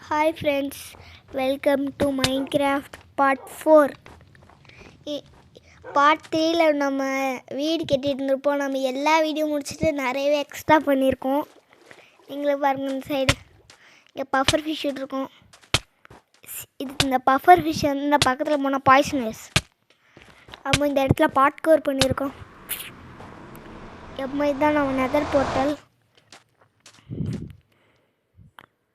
Hi friends, welcome to Minecraft part 4. Part 3ல நம்ம வீடு கட்டிட்டு இருந்திருப்போம். நம்ம எல்லா வீடியோ முடிச்சுட்டு நிறையவே எக்ஸ்ட்ரா பண்ணியிருக்கோம். நீங்களே பாருங்கள், இந்த சைடு இங்கே பஃபர் ஃபிஷ் இருக்கும். இந்த பஃபர் ஃபிஷ் வந்து இந்த பக்கத்தில் போனால் பாய்சனஸ். நம்ம இந்த இடத்துல பாட் கவர் பண்ணியிருக்கோம். எப்போ இதுதான் நம்ம நெதர் போர்ட்டல்.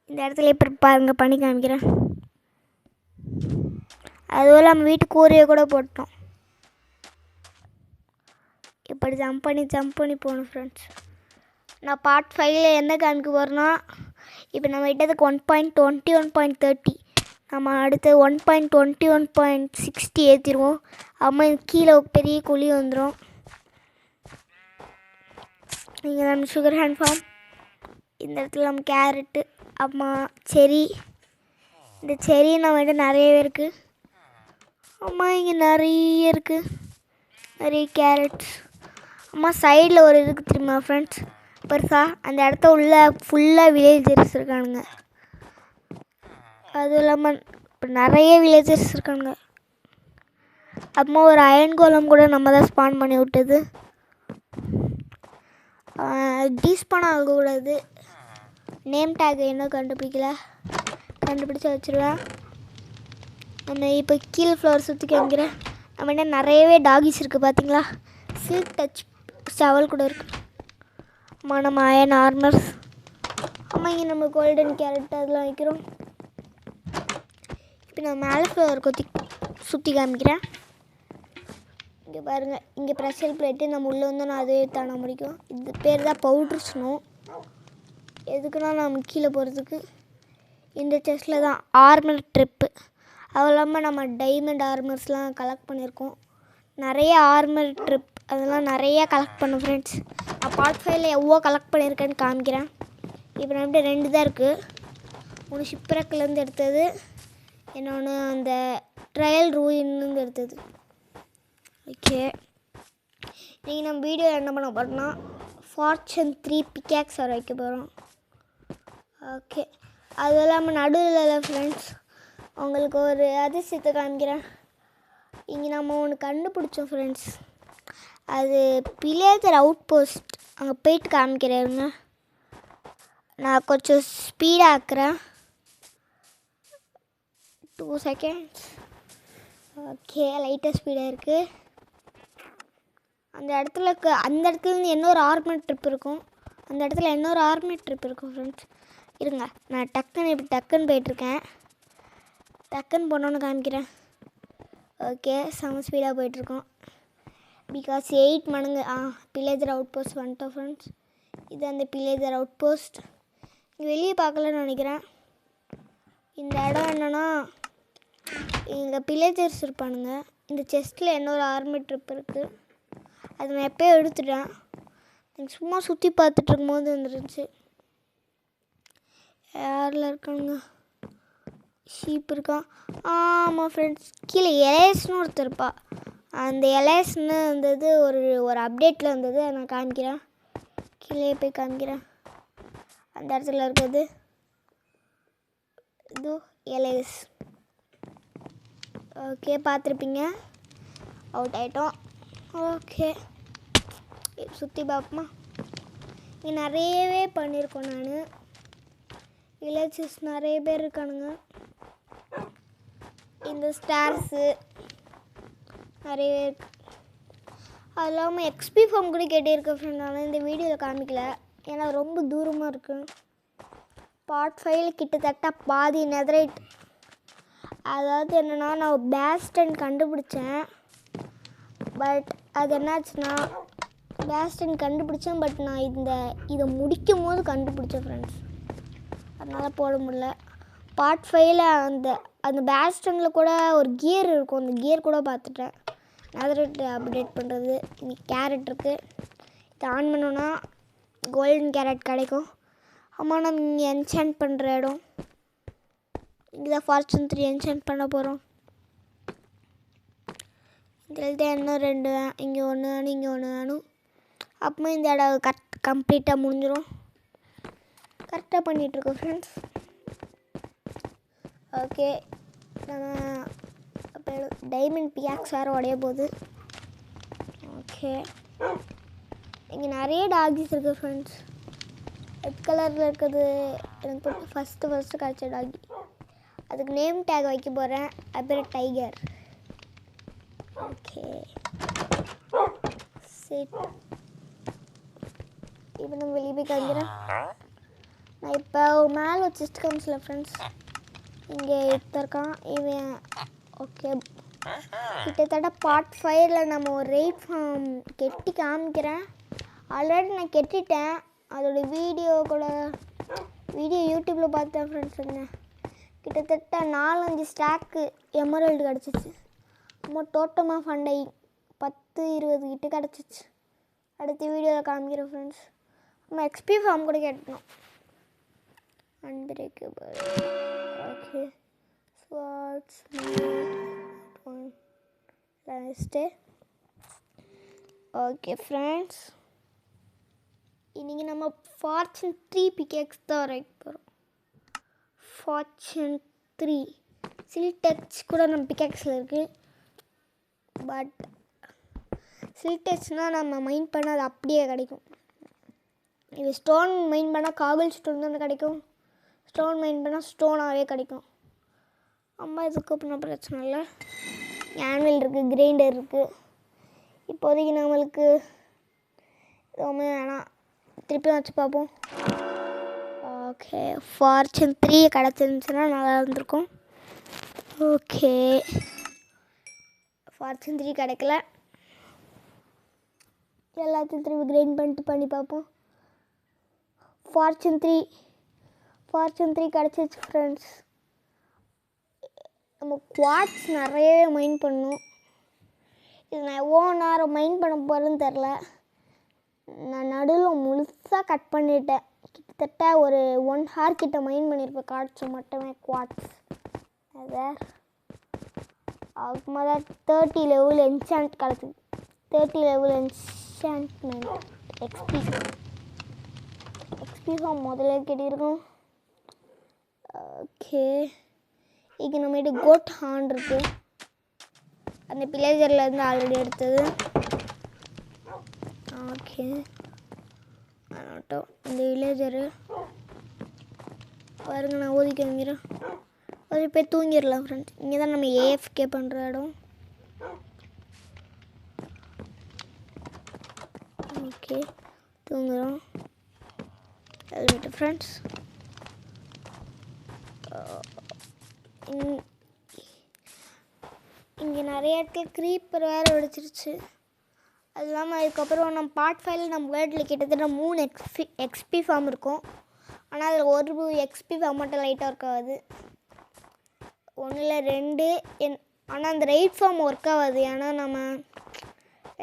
இந்த இடத்துல இப்போ பாருங்க பண்ணி காமிக்கிறேன். அதுவும் நம்ம வீட்டு கூரையை கூட போட்டோம். இப்படி ஜம்ப் பண்ணி போகணும் ஃப்ரெண்ட்ஸ். நான் பார்ட் 5ல் என்ன காமிக்க போகிறேன்னா, இப்போ நம்ம விட்டதுக்கு 1.21.30 நம்ம அடுத்து 1.21.60 ஏற்றிடுவோம். அம்மா கீழே பெரிய குழி வந்துடும். இங்கே நம்ம சுகர் ஹேண்ட் ஃபார்ம், இந்த இடத்துல நம்ம கேரட்டு, அம்மா செரி. இந்த செரி நம்மகிட்ட நிறையவே இருக்குது. அம்மா இங்கே நிறைய இருக்குது, நிறைய கேரட்ஸ். அம்மா சைடில் ஒரு இருக்குது தெரியுமா ஃப்ரெண்ட்ஸ், பெருசா அந்த இடத்த உள்ள ஃபுல்லாக வில்லேஜர்ஸ் இருக்கானுங்க. அதுவும் இல்லாமல் இப்போ நிறைய வில்லேஜர்ஸ் இருக்கானுங்க. அம்மா ஒரு அயன் கோலம் கூட நம்ம தான் ஸ்பான் பண்ணி விட்டது. டீஸ்பான் ஆகக்கூடாது. நேம் டேக் இன்னும் கண்டுபிடிச்சி வச்சுருவேன். நம்ம இப்போ கீழே ஃப்ளோர் சுற்றி காமிக்கிறேன். நம்ம என்ன நிறையவே டாகிஸ் இருக்குது பார்த்தீங்களா. சில்க் டச் ஷவல் கூட இருக்குது. அம்மா நம்ம அயன் ஆர்மர்ஸ். அம்மா இங்கே நம்ம கோல்டன் கேரட் அதெல்லாம் வைக்கிறோம். இப்போ நான் மேலே ஃப்ளோர் சுற்றி காமிக்கிறேன். இங்கே பாருங்கள், இங்கே ப்ரெஷர் பிளேட்டு நம்ம உள்ளே வந்தோன்னா அதுவே தானே முடிக்கும். இது பேர் தான் பவுட்ரு ஸ்னோ. எதுக்குன்னா நம்ம கீழே போகிறதுக்கு. இந்த செஸ்ட்டில் தான் ஆர்மர் ட்ரிப்பு. அதுவும் இல்லாமல் நம்ம டைமண்ட் ஆர்மர்ஸ்லாம் கலெக்ட் பண்ணியிருக்கோம். நிறைய ஆர்மர் ட்ரிப் அதெல்லாம் நிறைய கலெக்ட் பண்ணோம் ஃப்ரெண்ட்ஸ். நான் பார்ட் 5ல் எவ்வளோ கலெக்ட் பண்ணியிருக்கேன்னு காமிக்கிறேன். இப்போ நம்மகிட்ட 2 தான் இருக்குது. ஒன்று ஷிப்ரக்லேருந்து எடுத்தது, இன்னொன்று அந்த ட்ரையல் ரூயின்லேருந்து எடுத்தது. ஓகே, நீங்கள் நம்ம வீடியோ என்ன பண்ண போகிறோம்னா ஃபார்ச்சூன் 3 பிக்காக்ஸ் வர வைக்க போகிறோம். ஓகே, அது இல்லாமல் நடுவில் ஃப்ரெண்ட்ஸ் உங்களுக்கு ஒரு அதிசயத்தை காமிக்கிறேன். இங்கே நம்ம ஒன்று கண்டுபிடிச்சோம் ஃப்ரெண்ட்ஸ். அது பிளேஜர் அவுட் போஸ்ட். அங்கே போயிட்டு காமிக்கிறேங்க. நான் கொஞ்சம் ஸ்பீடாக ஆக்குறேன். 2 செகண்ட்ஸ். ஓகே, லைட்டாக ஸ்பீடாக இருக்குது. அந்த இடத்துலேருந்து இன்னொரு ஆர்மர் ட்ரிப் இருக்கும். அந்த இடத்துல இன்னொரு ஆர்மர் ட்ரிப் இருக்கும் ஃப்ரெண்ட்ஸ். இருங்க, நான் டக்குன்னு போயிட்டுருக்கேன். டக்குன்னு போனோன்னு காமிக்கிறேன். ஓகே, செம ஸ்பீடாக போயிட்டுருக்கோம். பிகாஸ் 8 மடங்கு பிளேஜர் அவுட் போஸ்ட் வந்துட்டோம் ஃப்ரெண்ட்ஸ். இது அந்த பிளேஜர் அவுட் போஸ்ட். இங்கே வெளியே பார்க்கலன்னு நினைக்கிறேன். இந்த இடம் என்னென்னா, இங்கே பிளேஜர்ஸ் இருப்பானுங்க. இந்த செஸ்ட்டில் இன்னொரு ஆர்மி ட்ரிப் இருக்குது. அது நான் எப்போயோ எடுத்துட்டேன். எனக்கு சும்மா சுற்றி பார்த்துட்டு இருக்கும்போது வந்துருந்துச்சு. யாரில் இருக்கானுங்க, ஷீப் இருக்கான். ஆமாம் ஃப்ரெண்ட்ஸ், கீழே எலேஸ்னு ஒருத்தர் இருப்பா. அந்த எலேஸ்னு வந்தது ஒரு அப்டேட்டில் வந்தது. அதை நான் காமிக்கிறேன். கீழே போய் காமிக்கிறேன். அந்த இடத்துல இருக்கிறது இது எலேஸ். ஓகே, பார்த்துருப்பீங்க. அவுட் ஆகிட்டோம். ஓகே, சுற்றி பார்ப்போமா. இங்கே நிறையவே பண்ணியிருக்கோம். நான் வில்லேஜஸ் நிறைய பேர் இருக்கானுங்க. இந்த ஸ்டார்ஸு நிறைய இருக்கு. அது இல்லாமல் எக்ஸ்பி ஃபார்ம் கூட கேட்டிருக்கேன் ஃப்ரெண்ட். ஆனால் இந்த வீடியோவில் காமிக்கல, ஏன்னா ரொம்ப தூரமாக இருக்குது. பார்ட் 5ல் கிட்டத்தட்ட பாதி நெதரைட். அதாவது என்னென்னா, நான் பேஸ்டன் கண்டுபிடிச்சேன். பட் அது என்னாச்சுன்னா, பட் நான் இதை முடிக்கும் போது கண்டுபிடிச்சேன் ஃப்ரெண்ட்ஸ். அதனால் போட முடியல. பார்ட் 5ல் அந்த பேஸ்டனில் கூட ஒரு கியர் இருக்கும். அந்த கியர் கூட பார்த்துட்டேன். நெதரைட் அப்டேட் பண்ணுறது. இங்கே கேரட் இருக்குது. இதை ஆன் பண்ணோன்னா கோல்டன் கேரட் கிடைக்கும். ஆமாம், நம்ம இங்கே என்சாண்ட் பண்ணுற இடம். இங்கே தான் ஃபார்ச்சூன் 3 என்சாண்ட் பண்ண போகிறோம். இதில் தான் இன்னும் 2 இங்கே 1 வேணும், இங்கே 1 வேணும். அப்போ இந்த இடம் கம்ப்ளீட்டாக முடிஞ்சிடும். கரெக்டாக பண்ணிகிட்ருக்கோம் ஃப்ரெண்ட்ஸ். ஓகே நம்ம அப்போ டைமண்ட் பியாக்ஸ் வேறு உடைய போகுது. ஓகே இங்கே நிறைய டாகிஸ் இருக்குது ஃப்ரெண்ட்ஸ். ரெட் கலரில் இருக்கிறது எனக்கு ஃபஸ்ட்டு கிடச்ச டாகி. அதுக்கு நேம் டேக் வைக்க போகிறேன். அப்புறம் டைகர். ஓகே சரி இப்போ நம்ம வெளியே போய் காமிக்கிறேன். நான் இப்போ மேலே வச்சுட்டு காமிச்சல ஃப்ரெண்ட்ஸ். இங்கே எடுத்திருக்கான் இவன். ஓகே கிட்டத்தட்ட பார்ட் 5ல் நம்ம ஒரு ரைட் ஃபார்ம் கெட்டி காமிக்கிறேன். ஆல்ரெடி நான் கெட்டிட்டேன். அதோட வீடியோ யூடியூப்பில் பார்த்தேன் ஃப்ரெண்ட்ஸ். என்ன கிட்டத்தட்ட 4-5 ஸ்டாக்கு எமரல்டு கிடச்சிச்சு. ரொம்ப டோட்டமாக ஃபண்டாகி 10-20 கிட்ட கிடச்சிச்சு. அடுத்த வீடியோவில் காமிக்கிறேன் ஃப்ரெண்ட்ஸ். நம்ம எக்ஸ்பி ஃபார்ம் கூட கேட்டோம். Unbreakable. Okay swords last. Okay friends இன்றைக்கி நம்ம ஃபார்ச்சூன் 3 பிகேக்ஸ் தான் வரைக்க போகிறோம். ஃபார்ச்சூன் 3 சில்டெக்ஸ் கூட நம்ம பிகேக்ஸில் இருக்குது. பட் சில்டெக்ஸ்னால் நம்ம மைண்ட் பண்ணால் அது அப்படியே கிடைக்கும். இது ஸ்டோன் மைண்ட் பண்ணால் காகிள் ஸ்டோன் தான் கிடைக்கும். ஸ்டோன் மைண்ட் பண்ணால் ஸ்டோனாகவே கிடைக்கும். அம்மா இதுக்கு அப்புறம் பிரச்சனை இல்லை. ஆனுவல் இருக்குது, கிரைண்டர் இருக்குது. இப்போதைக்கு நம்மளுக்கு எதுவுமே வேணாம். திருப்பியும் வச்சு பார்ப்போம். ஓகே ஃபார்ச்சூன் 3 கிடச்சிருந்துச்சுன்னா நல்லா இருந்திருக்கும். ஓகே ஃபார்ச்சூன் 3 கிடைக்கல. எல்லாத்தையும் திருப்பி கிரைண்ட் பண்ணிட்டு பண்ணி பார்ப்போம். ஃபார்ச்சூன் 3 கிடச்சிச்சு ஃப்ரெண்ட்ஸ். நம்ம குவாட்ஸ் நிறையவே மைண்ட் பண்ணணும். இது நான் எவ்வளோ நேரம் மைண்ட் பண்ண போகிறேன்னு தெரில. நான் நடுவில் முழுசாக கட் பண்ணிட்டேன். கிட்டத்தட்ட ஒரு 1 hour கிட்ட மைண்ட் பண்ணியிருப்பேன் கார்ட்ஸு மட்டுமே குவாட்ஸ். அதை அதுக்கு மேலே 30 லெவல் என்சாண்ட் கிடச்சிது. 30 லெவல் என்சாண்ட்மெண்ட் எக்ஸ்பி ஃபார்ம் முதல்ல கட்டியிருக்கோம். ஓகே இங்கே நம்மகிட்ட கோட் ஹார்ன் இருக்குது. அந்த பிளேஜரில் இருந்து ஆல்ரெடி எடுத்தது. ஓகே ஆகட்டும். இந்த வில்லேஜரு பாருங்க நான் ஓதிக்க வாங்கிறேன். ஒரு போய் தூங்கிடலாம் ஃப்ரெண்ட்ஸ். இங்கே தான் நம்ம ஏஎஃப்கே பண்ணுற இடம். ஓகே தூங்குறோம். Helmet friends. இங்கே நிறைய இடத்துல க்ரீப்பர் வேறு வெடிச்சிருச்சு. அது இல்லாமல் அதுக்கப்புறம் நம்ம பார்ட் 5ல் நம்ம வேர்ல்டில் கிட்டத்தட்ட 3 எக்ஸ்பி ஃபார்ம் இருக்கும். ஆனால் அதில் ஒரு எக்ஸ்பி ஃபார்ம் மட்டும் லைட்டாக ஒர்க் ஆகாது. 1 இல்லை 2 ஆனால் அந்த ரைட் ஃபார்ம் ஒர்க் ஆகாது. ஏன்னா நம்ம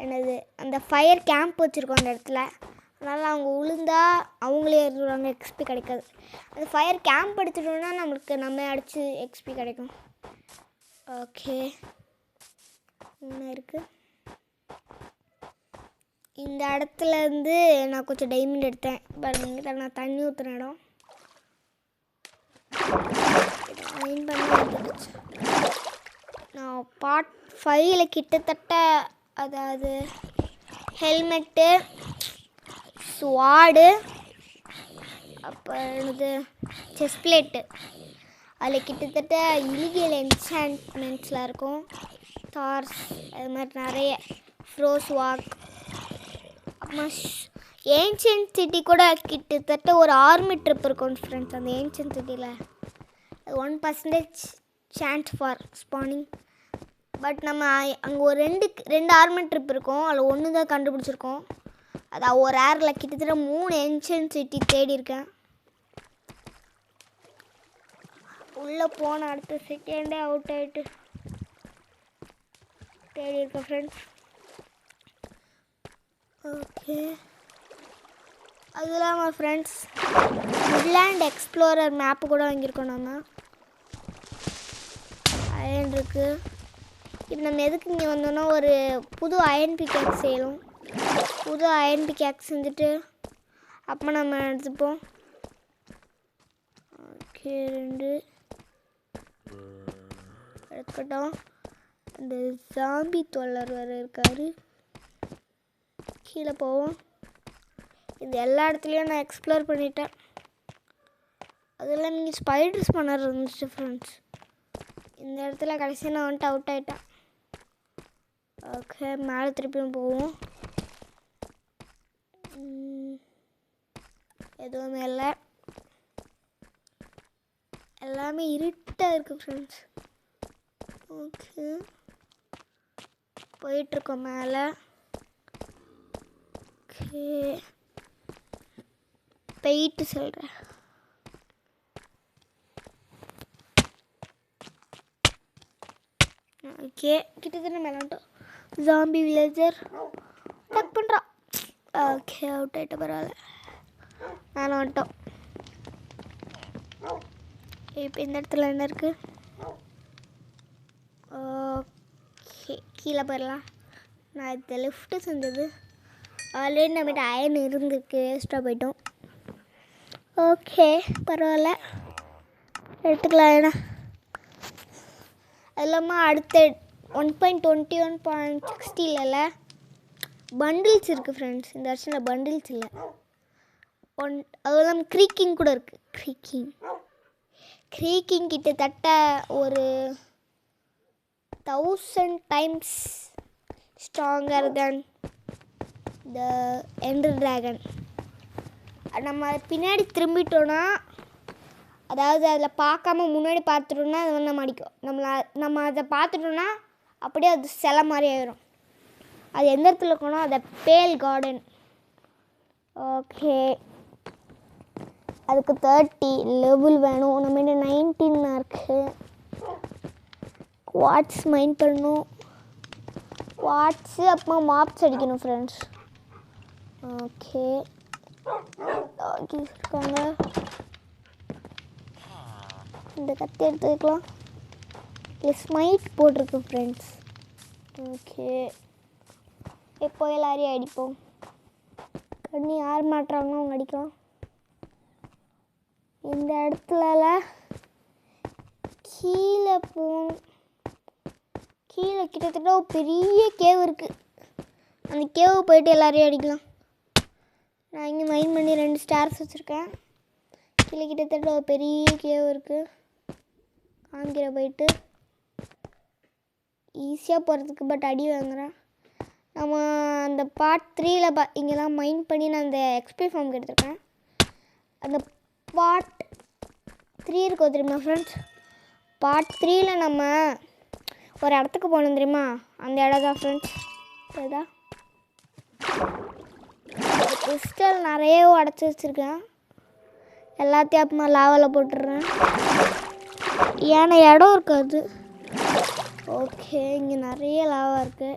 என்னது அந்த ஃபயர் கேம்ப் வச்சுருக்கோம் அந்த இடத்துல. அதனால் அவங்க விழுந்தா அவங்களே ஏறுவாங்க, எக்ஸ்பி கிடைக்காது. அந்த ஃபயர் கேம்ப் எடுத்துட்டோம்னா நம்ம அடித்து எக்ஸ்பி கிடைக்கும். ஓகே என்ன இருக்குது இந்த இடத்துலேருந்து நான் கொஞ்சம் டைமண்ட் எடுத்தேன். பாருங்க நான் தண்ணி ஊற்றுன இடம். மைண்ட் பண்ணி எடுத்துடுச்சு. நான் பார்ட் 5ல் கிட்டத்தட்ட அதாவது ஹெல்மெட்டு, ஸ்வாடு, அப்புறம் என்னது செஸ்ட் பிளேட்டு, அதில் கிட்டத்தட்ட இலிகல் என்சாண்ட்மெண்ட்ஸ்லாம் இருக்கும். தார்ஸ் அது மாதிரி நிறைய ஃப்ரோஸ் வாக். அப்புறமா ஏன்ஷியன்ட் சிட்டி கூட கிட்டத்தட்ட ஒரு ஆர்மி ட்ரிப் இருக்கும் ஃப்ரெண்ட்ஸ். அந்த ஏன்ஷியன்ட் சிட்டியில் 1% சான்ஸ் ஃபார் ஸ்பானிங். பட் நம்ம அங்கே ஒரு ரெண்டு ஆர்மி ட்ரிப் இருக்கும். அதில் ஒன்று தான் கண்டுபிடிச்சிருக்கோம். அதான் ஒரு ஏரில் கிட்டத்தட்ட 3 ஏன்ஷியன்ட் சிட்டி தேடி இருக்கேன். உள்ளே போன அடுத்த செகண்டே அவுட் ஆகிட்டு தேடி இருக்கேன் ஃப்ரெண்ட்ஸ். ஓகே அது இல்லாமல் ஃப்ரெண்ட்ஸ் வுட்லேண்ட் எக்ஸ்ப்ளோரர் மேப்பு கூட வாங்கியிருக்கோம். நம்ம அயன் இருக்குது. இப்போ நம்ம எதுக்கு இங்கே வந்தோன்னா ஒரு புது அயன் பிகேக்ஸ் செய்யணும். புது அயன் பிகேக்ஸ் செஞ்சுட்டு அப்போ நம்ம எடுத்துப்போம். ஓகே 2 எடுத்துக்கிட்டோம். இந்த ஜாம்பி தொல்லர் வேறு இருக்காரு. கீழே போவோம். இந்த எல்லா இடத்துலையும் நான் எக்ஸ்ப்ளோர் பண்ணிட்டேன். அதெல்லாம் நீங்கள் ஸ்பைடர்ஸ் பண்ண இருந்துச்சு ஃப்ரெண்ட்ஸ். இந்த இடத்துல கடைசியாக நான் வந்துட்டு அவுட் ஆகிட்டேன். ஓகே, மேலே திருப்பியும் போவோம். எதுவுமே இல்லை, எல்லாமே இருட்டாக இருக்குது ஃப்ரெண்ட்ஸ். ஓகே, போயிட்டுருக்கோம் மேலே. ஓகே, போயிட்டு சொல்கிறேன். ஓகே, கிட்டத்தட்ட மேலாண்டோம். ஜாம்பி வில்லேஜர் டக் பண்ணுறான். ஓகே, அவுட் ஆகிட்ட, பரவாயில்ல. மேலே வந்துட்டோம். இப்போ இந்த இடத்துல என்ன இருக்குது? ஓகே, கீழே போயிடலாம். நான் இந்த லிஃப்ட்டு செஞ்சது ஆல்ரெடி நம்மகிட்ட அயன் இருந்துருக்கு, வேஸ்ட்டாக போயிட்டோம். ஓகே, பரவாயில்ல, எடுத்துக்கலாம். ஏன்னா அது இல்லாமல் அடுத்த 1.21.60 பண்டில்ஸ் இருக்குது ஃப்ரெண்ட்ஸ். இந்த வருஷத்தில் பண்டில்ஸ் இல்லை. அதுவும் இல்லாமல் க்ரீக்கிங் கூட இருக்குது. க்ரீக்கிங் கிட்டத்தட்ட ஒரு 1000 times stronger than the Ender Dragon. நம்ம பின்னாடி திரும்பிட்டோன்னா, அதாவது அதில் பார்க்காம முன்னாடி பார்த்துட்டோன்னா அது வந்து நம்ம அடிக்கும். நம்ம அதை பார்த்துட்டோன்னா அப்படியே அது சிலை மாதிரி ஆயிடும். அது எந்த இடத்துல இருக்கணும்? அதை பேல் கார்டன். ஓகே, அதுக்கு 30 லெவல் வேணும். நம்மகிட்ட 19 இருக்குது. குவாட்ஸ் மைன் பண்ணணும். குவாட்ஸு அப்புறமா மாப்ஸ் அடிக்கணும் ஃப்ரெண்ட்ஸ். ஓகே, இருக்காங்க. இந்த கத்தி எடுத்துக்கலாம். இல்லை, ஸ்மைட் போட்டிருக்கு ஃப்ரெண்ட்ஸ். ஓகே, எப்போ எல்லாரையும் அடிப்போம். கண்ணி யார் மாட்டுறாங்களோ அவங்க அடிக்கலாம். இந்த இடத்துல கீழே போகணும். கீழே கிட்டத்தட்ட ஒரு பெரிய கேவ் இருக்குது. அந்த கேவை போயிட்டு எல்லாரையும் அடிக்கலாம். நான் இங்கே மைன் பண்ணி 2 ஸ்டார்ஸ் வச்சுருக்கேன். கீழே கிட்டத்தட்ட ஒரு பெரிய கேவ் இருக்குது. காமிக்கிற போயிட்டு ஈஸியாக போகிறதுக்கு, பட் அடி வாங்குகிறேன். நம்ம அந்த பார்ட் 3 இங்கெல்லாம் மைன் பண்ணி நான் அந்த எக்ஸ்பி ஃபார்முக்கு எடுத்துருக்கேன். அந்த பார்ட் 3 இருக்கோ தெரியுமா ஃப்ரெண்ட்ஸ்? பார்ட் 3 நம்ம ஒரு இடத்துக்கு போகணும் தெரியுமா? அந்த இடம் தான் ஃப்ரெண்ட்ஸ். இதுதான் கிறிஸ்டல் நிறைய உடச்சி வச்சுருக்கேன். எல்லாத்தையும் அப்புறமா லாவாவில் போட்டுடுறேன். ஏன்னா இடம் இருக்காது. ஓகே, இங்கே நிறைய லாவா இருக்குது.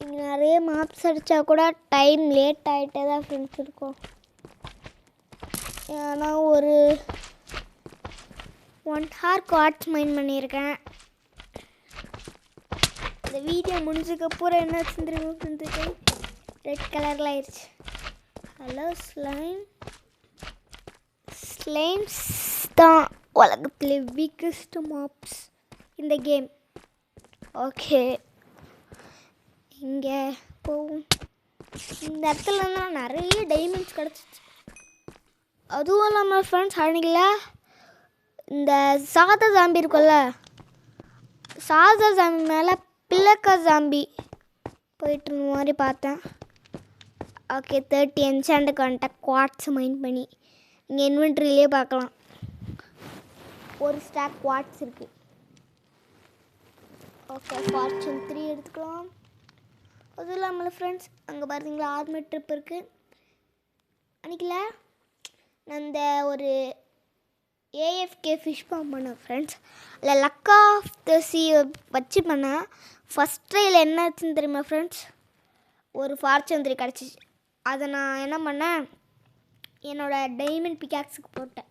இங்கே நிறைய மாப்ஸ் அடித்தா கூட டைம் லேட் ஆகிட்டே தான் ஃப்ரெண்ட்ஸ் இருக்கும். ஏன்னா ஒரு 1 hour குவாட்ஸ் மைன் பண்ணியிருக்கேன். இந்த வீடியோ முடிஞ்சதுக்கப்புறம் என்ன தெரியுமா ஃப்ரெண்ட்ஸுக்கு? ரெட் கலரில் ஆயிடுச்சு. Hello slime. ஸ்லைம்ஸ் தான் உலகத்திலே வீக்கஸ்ட் மாப்ஸ் இந்த கேம். ஓகே, இங்கே போவோம். இந்த இடத்துல இருந்தால் நிறைய டைமண்ட்ஸ் கிடச்சிச்சு. அதுவும் இல்லாமல் ஃப்ரெண்ட்ஸ், அன்றைக்கில இந்த சாதா ஜாம்பி இருக்குல்ல, சாதா ஜாம்பி மேலே பிளக்கா ஜாம்பி போயிட்டு இருந்த மாதிரி பார்த்தேன். ஓகே, 30 என்சாண்டுக்கு வந்துட்டேன் குவாட்ஸ் மைன் பண்ணி. இங்கே இன்வென்ட்ரியிலே பார்க்கலாம், ஒரு ஸ்டாக் குவாட்ஸ் இருக்குது. ஓகே, ஃபார்ச்சூன் 3 எடுத்துக்கலாம். அதுவும் இல்லாமல் ஃப்ரெண்ட்ஸ், அங்கே பார்த்தீங்களா ஆர்மி ட்ரிப் இருக்குது. அன்றைக்கில நான் இந்த ஒரு ஏஎஃப்கே ஃபிஷ் ஃபார்ம் பண்ணேன் ஃப்ரெண்ட்ஸ். அதில் லக் ஆஃப் த சீ வச்சு பண்ணேன். ஃபஸ்ட் ட்ரையில் என்ன ஆச்சுன்னு தெரியுமா ஃப்ரெண்ட்ஸ்? ஒரு ஃபார்ச்சூன் 3 கிடச்சிச்சு. அதை நான் என்ன பண்ணேன், என்னோடய டைமண்ட் பிக்காக்ஸுக்கு போட்டேன்.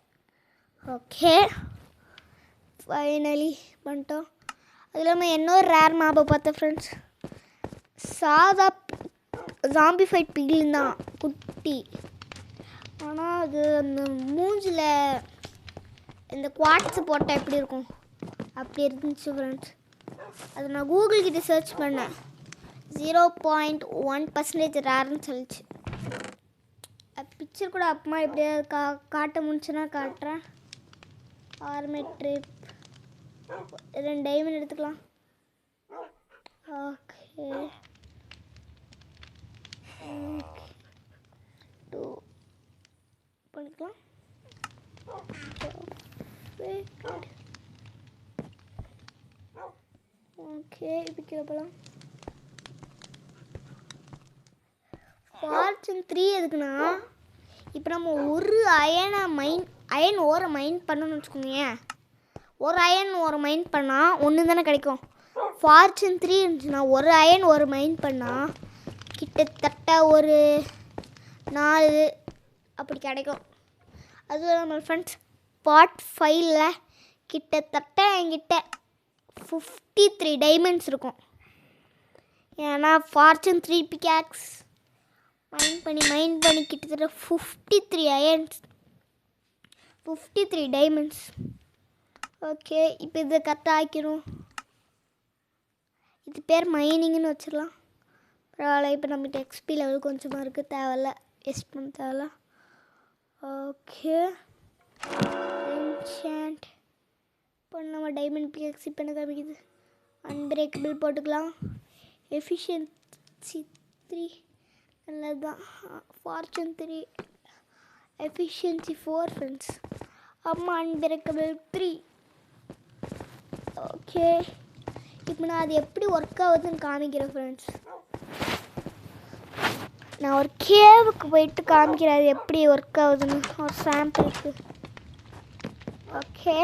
ஓகே, ஃபைனலி பண்ணிட்டோம். அது இல்லாமல் இன்னொரு ரேர் மாப்பை பார்த்தேன் ஃப்ரெண்ட்ஸ். சாதா ஜாம்பி ஃபைட் பிகில் தான் குட்டி. ஆனால் அது அந்த மூஞ்சில் இந்த குவார்ட்ஸ் போட்டால் எப்படி இருக்கும் அப்படி இருந்துச்சு ஃப்ரெண்ட்ஸ். அது நான் கூகுள் கிட்ட சர்ச் பண்ணேன். 0.1% ரேர்னு சொல்லிச்சு. பிக்சர் கூட அப்புறமா எப்படியாவது காட்ட முடிச்சுன்னா காட்டுறேன். ஆர்மே ட்ரிப் 2 டைமண்ட் எடுத்துக்கலாம். ஓகே 2 பண்ணிக்கலாம். ஓகே இப்போ கீழே போகலாம். ஃபார்ச்சூன் 3 எதுக்குன்னா இப்போ நம்ம ஒரு அயன் ஓரை மைன் பண்ணணும்னு வச்சுக்கோங்க. ஒரு அயன் ஓரை மைன் பண்ணால் ஒன்று தானே கிடைக்கும். ஃபார்ச்சூன் 3 இருந்துச்சுன்னா ஒரு அயன் ஒரு மைன் பண்ணால் கிட்டத்தட்ட ஒரு 4 அப்படி கிடைக்கும். அதுவும் நம்ம ஃப்ரெண்ட்ஸ் பார்ட் 5ல் கிட்டத்தட்ட என்கிட்ட 53 டைமண்ட்ஸ் இருக்கும். ஏன்னா ஃபார்ச்சூன் 3 பிக்காக்ஸ் மைன் பண்ணி கிட்டத்தட்ட 53 அயன்ஸ் 53 டைமண்ட்ஸ். ஓகே இப்போ இதை கரெக்டாக ஆக்கிடும். இது பேர் மைனிங்னு வச்சிடலாம். பரவாயில்ல. இப்போ நம்மகிட்ட எக்ஸ்பி லெவல் கொஞ்சமாக இருக்குது. தேவையில்ல, வேஸ்ட் பண்ண தேவையில்ல. ஓகே என்சாண்ட் இப்போ நம்ம டைமண்ட் பிகாக்ஸ் இப்போ என்ன காமிக்குது. அன்பிரேக்கபிள் போட்டுக்கலாம். எஃபிஷியன்சி 3 நல்லது தான். Fortune 3 efficiency 4 friends. அம்மா அன்பிரேக்கபிள் 3. ஓகே இப்போ நான் அது எப்படி ஒர்க் ஆகுதுன்னு காமிக்கிறேன் ஃப்ரெண்ட்ஸ். நான் ஒரு கேவுக்கு போயிட்டு காமிக்கிறேன் அது எப்படி ஒர்க் ஆகுதுன்னு ஒரு சாம்பிளுக்கு. ஓகே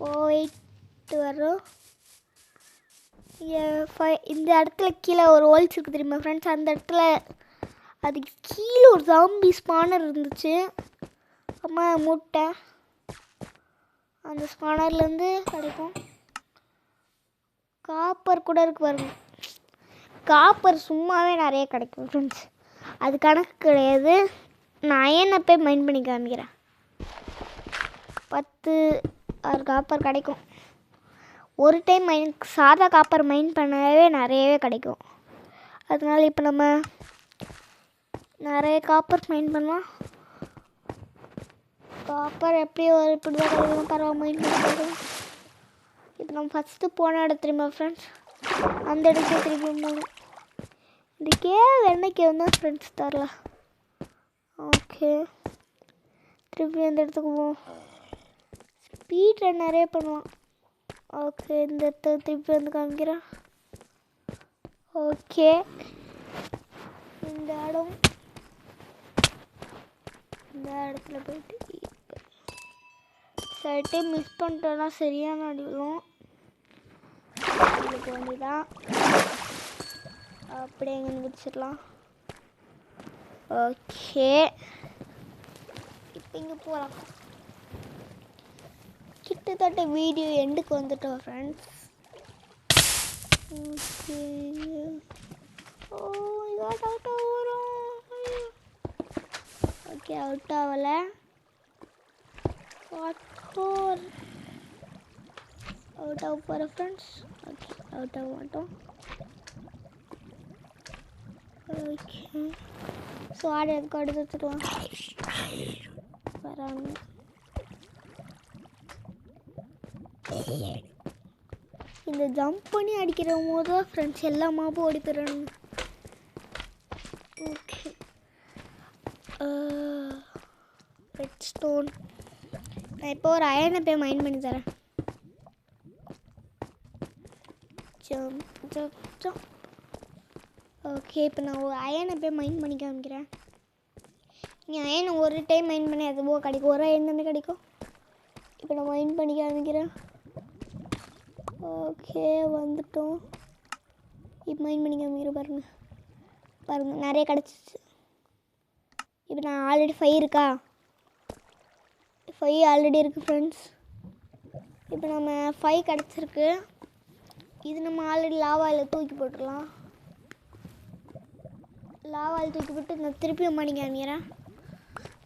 போயிட்டு வரோம். இந்த இடத்துல கீழே ஒரு ஹோல்ஸ் இருக்குது தெரியுமா ஃப்ரெண்ட்ஸ். அந்த இடத்துல அதுக்கு கீழே ஒரு ஜாம்பி ஸ்பானர் இருந்துச்சு. அம்மா மூட்டை அந்த ஸ்பானர்லேருந்து கிடைக்கும். காப்பர் கூட இருக்கு பாருங்க. காப்பர் சும்மாவே நிறைய கிடைக்கும் ஃப்ரெண்ட்ஸ். அது கணக்கு கிடையாது. நான் அயனை போய் மைன் பண்ணி காமிக்கிறேன். 10 காப்பர் கிடைக்கும் ஒரு டைம். சாதா காப்பர் மைன் பண்ணவே நிறையவே கிடைக்கும். அதனால இப்போ நம்ம நிறைய காப்பர் மைன் பண்ணலாம். காப்பர் எப்படி ஒரு இப்படி தான் கிடைக்கும். பரவாயில்ல மைன் பண்ணி. இப்போ நம்ம ஃபஸ்ட்டு போன இடம் தெரியுமா ஃப்ரெண்ட்ஸ். அந்த இடத்துக்கு திருப்பி போகணும். இந்த கேவ் என்னைக்கு வந்தால் ஃப்ரெண்ட்ஸ் தரல. ஓகே திருப்பி அந்த இடத்துக்கு போவோம். ஸ்பீட் ரன் நிறைய பண்ணுவான். ஓகே இந்த இடத்துல திருப்பி வந்து காமிக்கிறேன். ஓகே இந்த இடத்துல போயிட்டு சரி மிஸ் பண்ணிட்டோன்னா சரியான அடி விழும். இதுக்கு வேண்டிதான் அப்படியே எங்கே முடிச்சிடலாம். ஓகே இப்போ இங்கே போகலாம். கிட்டத்தட்ட வீடியோ எண்டுக்கு வந்துட்டோம் ஃப்ரெண்ட்ஸ். ஓகே ஓ இதாட்ட அவுட் ஆகிறோம். ஓகே அவுட் ஆகலை. அவுட் ஆக போகிற ஃப்ரெண்ட்ஸ். ஓகே அவுட் ஆக மாட்டோம். ஓகே ஸோ எதுக்கு எடுத்துக்கலாம் வராங்க. இந்த ஜம்ப் பண்ணி அடிக்கிற போது தான் ஃப்ரெண்ட்ஸ் எல்லா மாப்பும் ஓடி போயிடணும். Okay red stone. நான் இப்போ ஒரு அயனை போய் மைன் பண்ணி தரேன். Jump jump jump. ஓகே இப்போ நான் ஒரு அயனை போய் மைன் பண்ணி காமிக்கிறேன். நீ அயனை ஒரு டைம் மைன் பண்ணி அதுபோக கிடைக்கும். ஒரு அயன் தானே கிடைக்கும். இப்போ நான் மைன் பண்ணி காமிக்கிறேன். ஓகே வந்துட்டோம். இப்போ மைன் பண்ணி காமிக்கிறேன் பாருங்கள் நிறைய கிடச்சிச்சு. இப்போ நான் ஆல்ரெடி 5 இருக்கா. 5 ஆல்ரெடி இருக்குது ஃப்ரெண்ட்ஸ். இப்போ நம்ம 5 கிடச்சிருக்கு. இது நம்ம ஆல்ரெடி லாவாவில் தூக்கி போட்டுடலாம். லாவாவில் தூக்கி போட்டு நான் திருப்பியும் பண்ணி காமிக்கிறேன்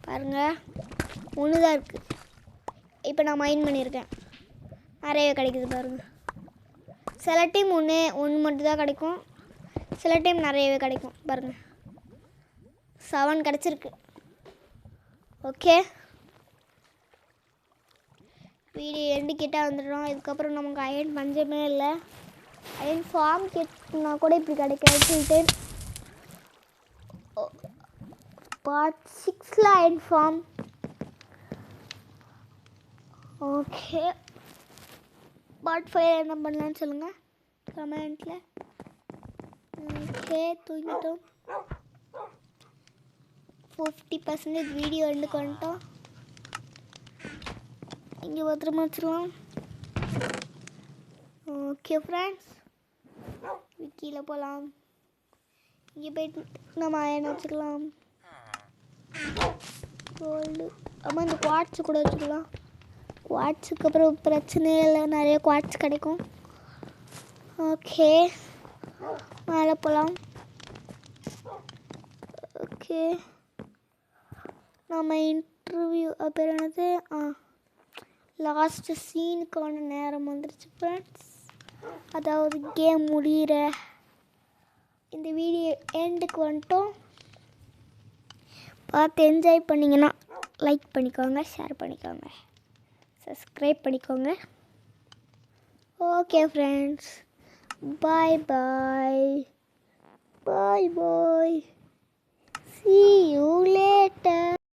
பாருங்கள். 1 தான் இருக்குது. இப்போ நான் மைண்ட் பண்ணியிருக்கேன். நிறையவே கிடைக்குது பாருங்கள். சில டைம் ஒன்று மட்டும் தான் கிடைக்கும், சில டைம் நிறையவே கிடைக்கும் பாருங்கள். 7 கிடச்சிருக்கு. ஓகே, வீடியோ எண்டு கிட்ட வந்துடுறோம். இதுக்கப்புறம் நமக்கு அயன் பஞ்சமே இல்லை. அயன் ஃபார்ம் கேட்னா கூட இப்படி கிடைக்காது. பார்ட் 6ல் அயன் ஃபார்ம். ஓகே, பார்ட் 5 என்ன பண்ணலான்னு சொல்லுங்கள் கமெண்ட்டில். ஓகே, தூங்கிட்டோம். 50% வீடியோ எண்டுக்கு வந்துட்டோம். இங்கே பத்திரமா வச்சுருவோம். ஓகே ஃப்ரெண்ட்ஸ், கீழே போகலாம். இங்கே போயிட்டு நம்ம அயன் வச்சுக்கலாம். கோல்டு, அம்மா இந்த குவாட்ஸு கூட வச்சுக்கலாம். குவாட்ஸுக்கு அப்புறம் பிரச்சனையே இல்லை, நிறைய குவாட்ஸ் கிடைக்கும். ஓகே, மேலே போகலாம். ஓகே, நம்ம இன்டர்வியூ பேர் என்னது, லாஸ்ட்டு சீனுக்கான நேரம் வந்துருச்சு ஃப்ரெண்ட்ஸ். அதாவது கேம் முடிகிற இந்த வீடியோ எண்டுக்கு வந்துட்டோம். பார்த்து என்ஜாய் பண்ணிங்கன்னா லைக் பண்ணிக்கோங்க, ஷேர் பண்ணிக்கோங்க, சப்ஸ்கிரைப் பண்ணிக்கோங்க. Okay friends, bye bye bye bye, see you later.